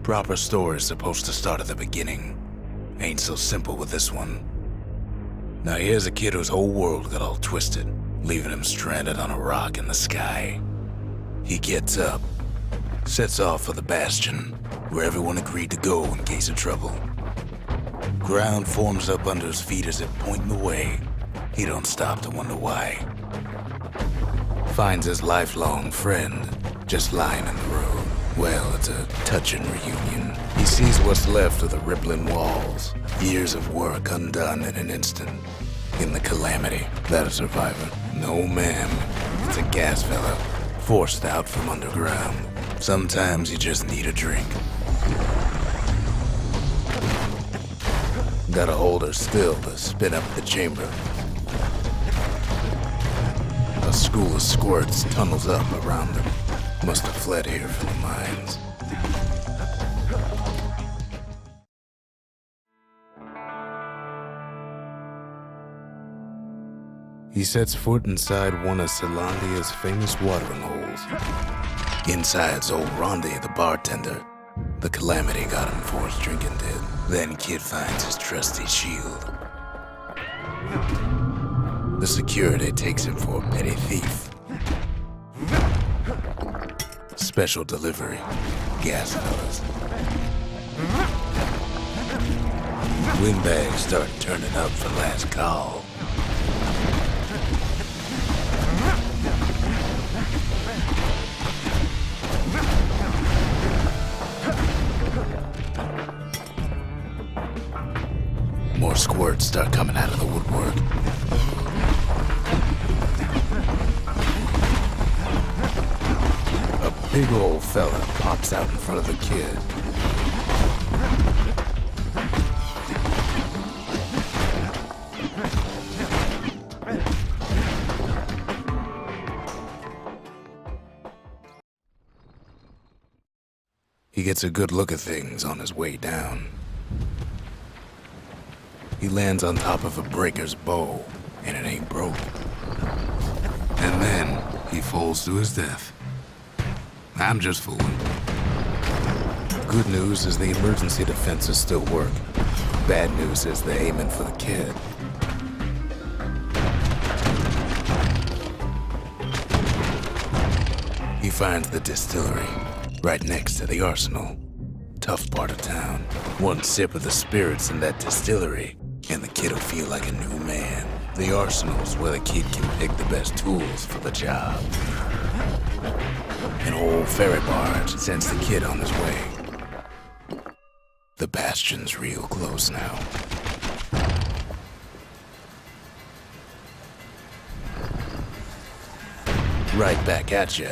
Proper story's supposed to start at the beginning. Ain't so simple with this one. Now here's a kid whose whole world got all twisted, leaving him stranded on a rock in the sky. He gets up, sets off for the Bastion, where everyone agreed to go in case of trouble. Ground forms up under his feet as if pointing the way. He don't stop to wonder why. Finds his lifelong friend just lying in the road. Well, it's a touching reunion. He sees what's left of the rippling walls. Years of work undone in an instant. In the calamity, that a survivor? No, ma'am. It's a gas fella, forced out from underground. Sometimes you just need a drink. Gotta hold her still to spin up the chamber. A school of squirts tunnels up around them. Must have fled here from the mines. He sets foot inside one of Sir Lunky's famous watering holes. Inside's old Rondi, the bartender. The calamity got him for his drinking did. Then kid finds his trusty shield. The security takes him for a petty thief. Special delivery. Gas fellas. Windbags start turning up for last call. More squirts start coming out of the woodwork. A big old fella pops out in front of the kid. He gets a good look at things on his way down. He lands on top of a breaker's bow, and it ain't broke. And then he falls to his death. I'm just fooling. Good news is the emergency defenses still work. Bad news is they're aiming for the kid. He finds the distillery, right next to the arsenal. Tough part of town. One sip of the spirits in that distillery, and the kid'll feel like a new man. The arsenal's where the kid can pick the best tools for the job. An old ferry barge sends the kid on his way. The Bastion's real close now. Right back at ya.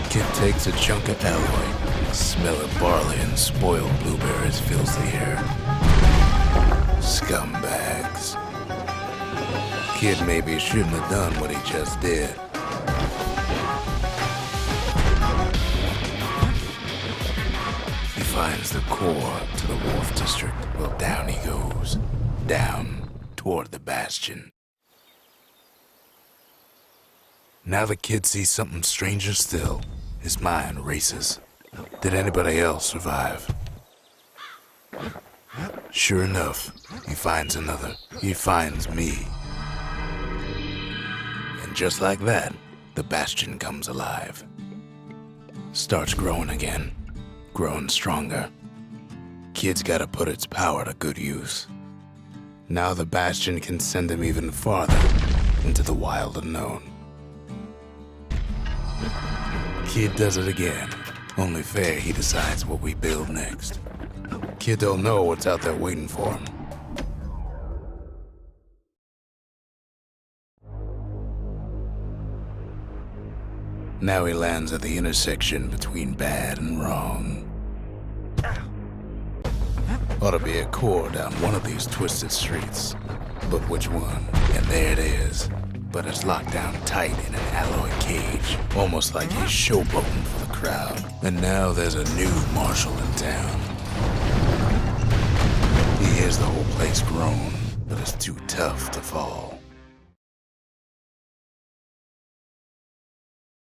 Kid takes a chunk of alloy. Smell of barley and spoiled blueberries fills the air. Scumbags. Kid maybe shouldn't have done what he just did. He finds the core to the wharf district. Well, down he goes. Down toward the Bastion. Now the kid sees something stranger still. His mind races. Did anybody else survive? Sure enough, he finds another. He finds me. And just like that, the Bastion comes alive. Starts growing again. Growing stronger. Kid's gotta put its power to good use. Now the Bastion can send him even farther into the wild unknown. Kid does it again. Only fair he decides what we build next. Kid don't know what's out there waiting for him. Now he lands at the intersection between bad and wrong. Ought to be a core down one of these twisted streets. But which one? And there it is. But it's locked down tight in an alloy cage, almost like he's showboating for the crowd. And now there's a new marshal in town. He hears the whole place groan, but it's too tough to fall.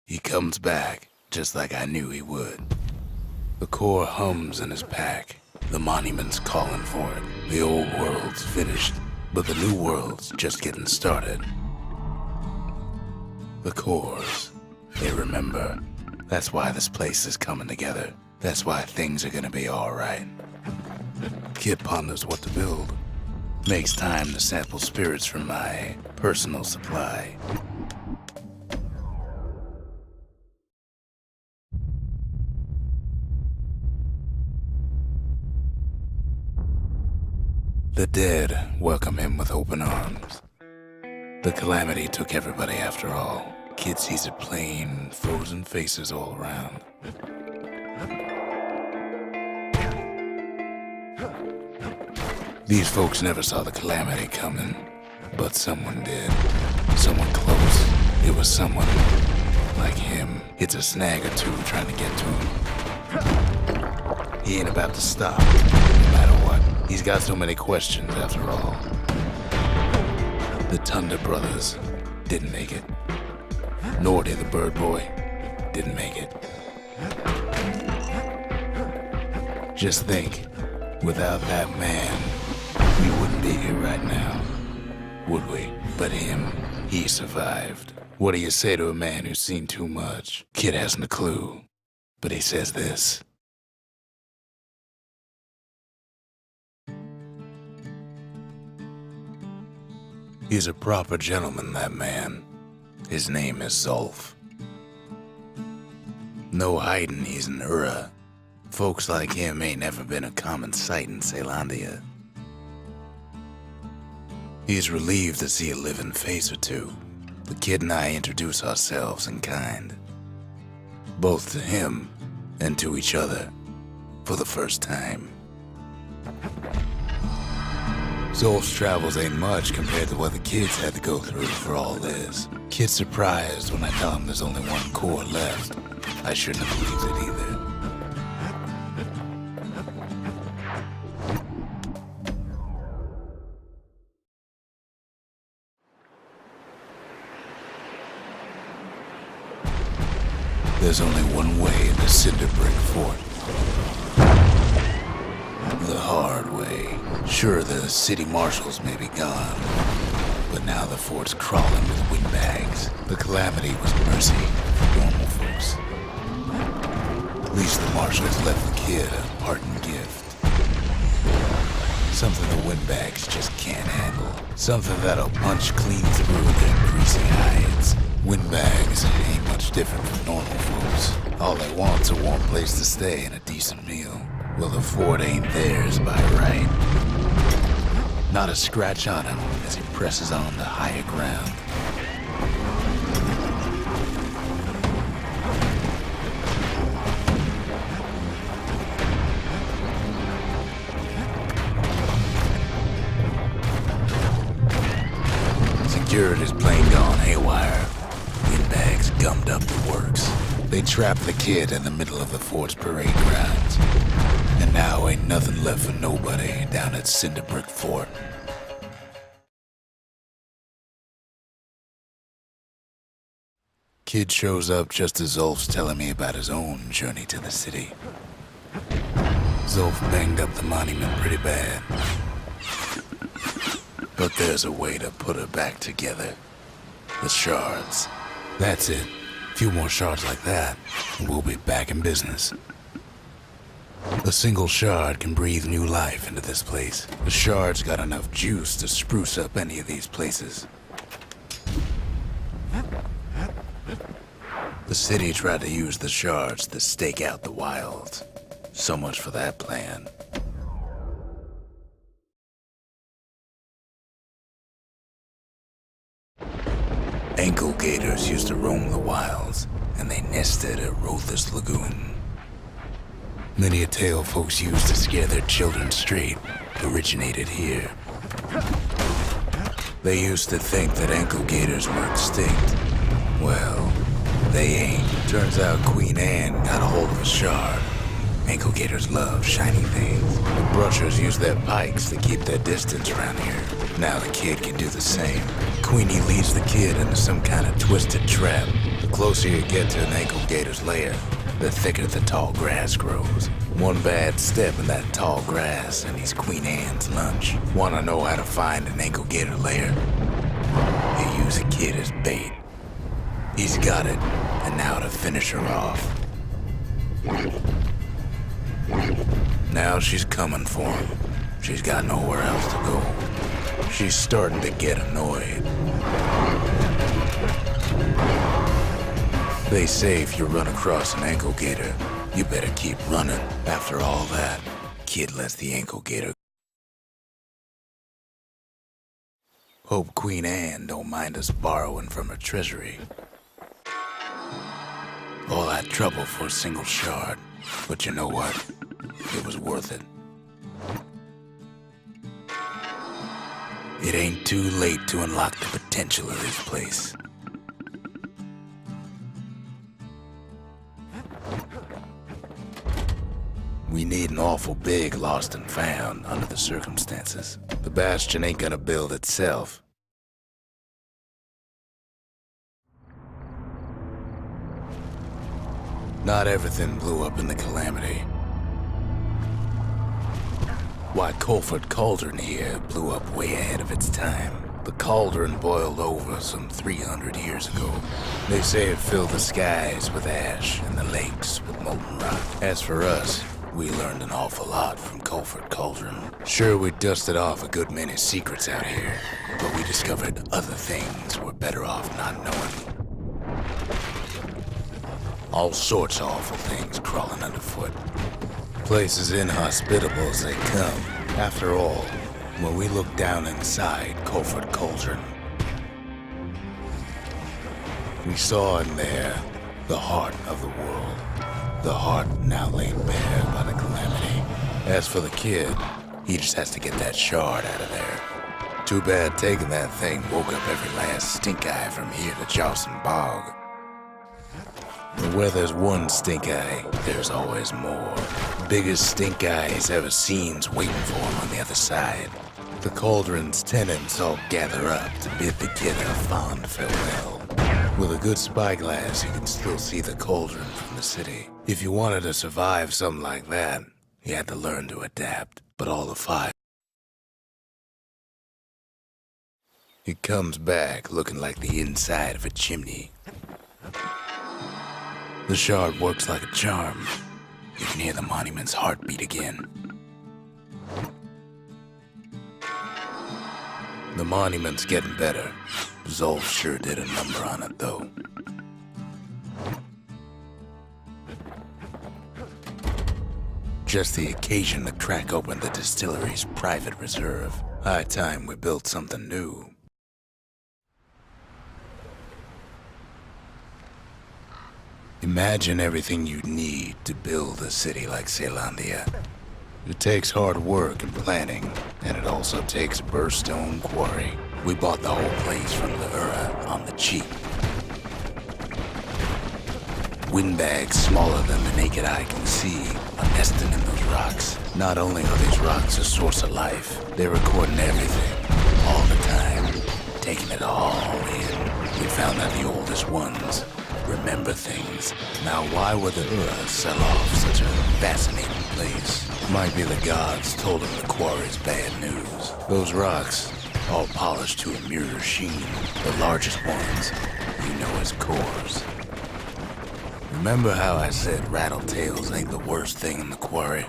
He comes back, just like I knew he would. The core hums in his pack. The monument's calling for it. The old world's finished, but the new world's just getting started. The cores, they remember. That's why this place is coming together. That's why things are gonna be alright. Kid ponders what to build. Makes time to sample spirits from my personal supply. The dead welcome him with open arms. The calamity took everybody after all. Kid sees it plain, frozen faces all around. These folks never saw the calamity coming, but someone did. Someone close. It was someone like him. It's a snag or two trying to get to him. He ain't about to stop, no matter what. He's got so many questions after all. The Thunder Brothers didn't make it. Nor did the Bird Boy. Didn't make it. Just think, without that man, we wouldn't be here right now, would we? But him, he survived. What do you say to a man who's seen too much? Kid hasn't a clue, but he says this. He's a proper gentleman, that man. His name is Zulf. No hiding he's an Ura. Folks like him ain't never been a common sight in Caelondia. He's relieved to see a living face or two. The kid and I introduce ourselves in kind. Both to him and to each other for the first time. Zulf's travels ain't much compared to what the kids had to go through for all this. Kid's surprised when I tell him there's only one core left. I shouldn't have believed it either. There's only one way into Cinderbrick Fort. The hard way. Sure, the city marshals may be gone, but now the fort's crawling with windbags. The calamity was mercy for normal folks. At least the marshals left the kid a parting gift. Something the windbags just can't handle. Something that'll punch clean through their greasy hides. Windbags ain't much different from normal folks. All they want's a warm place to stay and a decent meal. Well, the fort ain't theirs by right. Not a scratch on him as he presses on to higher ground. Security's plane gone haywire. Windbags gummed up the works. They trapped the kid in the middle of the fort's parade grounds. And now ain't nothing left for nobody down at Cinderbrick Fort. Kid shows up just as Zulf's telling me about his own journey to the city. Zulf banged up the monument pretty bad. But there's a way to put her back together. The shards. That's it. A few more shards like that, and we'll be back in business. A single shard can breathe new life into this place. The shard's got enough juice to spruce up any of these places. The city tried to use the shards to stake out the wilds. So much for that plan. Ankle gators used to roam the wilds, and they nested at Rothus Lagoon. Many a tale folks used to scare their children straight originated here. They used to think that ankle gators were extinct. Well, they ain't. Turns out Queen Anne got a hold of a shard, Ankle gators love shiny things. The brushers use their pikes to keep their distance around here. Now the kid can do the same. Queenie leads the kid into some kind of twisted trap. The closer you get to an ankle gator's lair, the thicker the tall grass grows. One bad step in that tall grass and he's Queen Anne's lunch. Wanna know how to find an ankle gator lair? You use a kid as bait. He's got it, and now to finish her off. Now she's coming for him. She's got nowhere else to go. She's starting to get annoyed. They say if you run across an ankle gator, you better keep running. After all that, kid lets the ankle gator. Hope Queen Anne don't mind us borrowing from her treasury. All that trouble for a single shard. But you know what? It was worth it. It ain't too late to unlock the potential of this place. We need an awful big lost and found under the circumstances. The Bastion ain't gonna build itself. Not everything blew up in the calamity. Why, Colford Cauldron here blew up way ahead of its time. The cauldron boiled over some 300 years ago. They say it filled the skies with ash and the lakes with molten rock. As for us, we learned an awful lot from Colford Cauldron. Sure, we dusted off a good many secrets out here, but we discovered other things we're better off not knowing. All sorts of awful things crawling underfoot. Places inhospitable as they come. After all, when we look down inside Colford Cauldron, we saw in there the heart of the world. The heart now laid bare by the calamity. As for the kid, he just has to get that shard out of there. Too bad taking that thing woke up every last stink eye from here to Charleston Bog. But where there's one stink eye, there's always more. Biggest stink eye he's ever seen's waiting for him on the other side. The cauldron's tenants all gather up to bid the kid a fond farewell. With a good spyglass, you can still see the cauldron from the city. If you wanted to survive something like that, you had to learn to adapt. But all the fire. It comes back looking like the inside of a chimney. The shard works like a charm. You can hear the monument's heartbeat again. The monument's getting better. Zolf sure did a number on it, though. Just the occasion to crack open the distillery's private reserve. High time we built something new. Imagine everything you'd need to build a city like Zealandia. It takes hard work and planning, and it also takes a burstone quarry. We bought the whole place from the Ura on the cheap. Windbags smaller than the naked eye can see are nesting in those rocks. Not only are these rocks a source of life, they're recording everything, all the time, taking it all in. We found that the oldest ones remember things. Now why would the Ura sell off such a fascinating place? Might be the gods told them the quarry's bad news. Those rocks, all polished to a mirror sheen, the largest ones, you know as cores. Remember how I said rattletails ain't the worst thing in the quarry?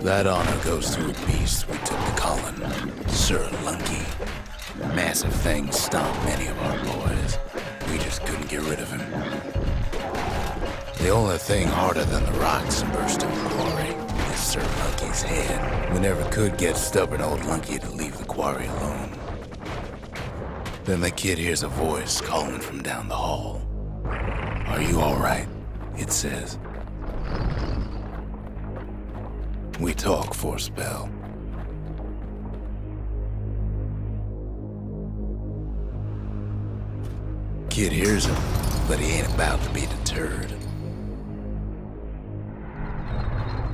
That honor goes to a beast we took to Colin, Sir Lunky. Massive thing stomped many of our boys. We just couldn't get rid of him. The only thing harder than the rocks in Burstone Quarry is Sir Lunky's head. We never could get stubborn old Lunky to leave the quarry alone. Then the kid hears a voice calling from down the hall. "Are you all right?" it says. We talk for a spell. Kid hears him, but he ain't about to be deterred.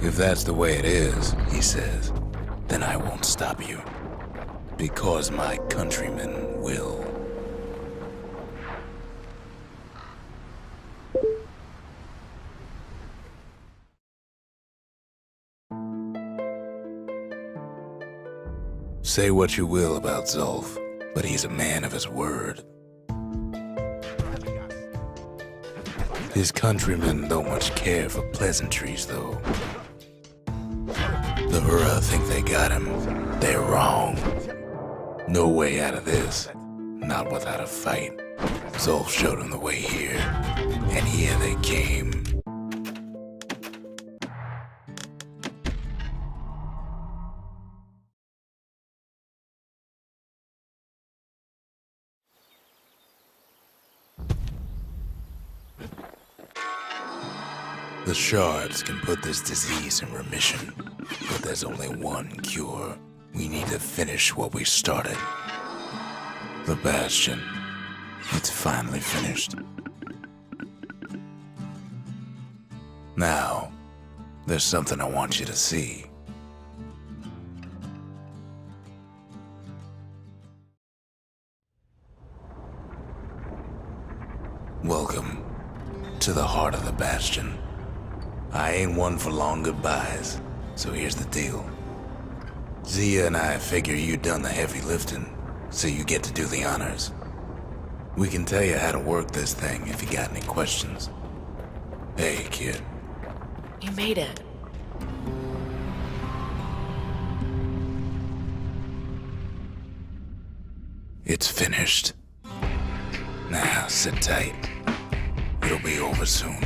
If that's the way it is, he says, then I won't stop you. Because my countrymen will. Say what you will about Zulf, but he's a man of his word. His countrymen don't much care for pleasantries, though. The Hura think they got him. They're wrong. No way out of this. Not without a fight. Zulf showed them the way here, and here they came. The shards can put this disease in remission, but there's only one cure. We need to finish what we started. The Bastion. It's finally finished. Now, there's something I want you to see. Welcome to the heart of the Bastion. I ain't one for long goodbyes, so here's the deal. Zia and I figure you done the heavy lifting, so you get to do the honors. We can tell you how to work this thing if you got any questions. Hey, kid. You made it. It's finished. Now, sit tight. It'll be over soon.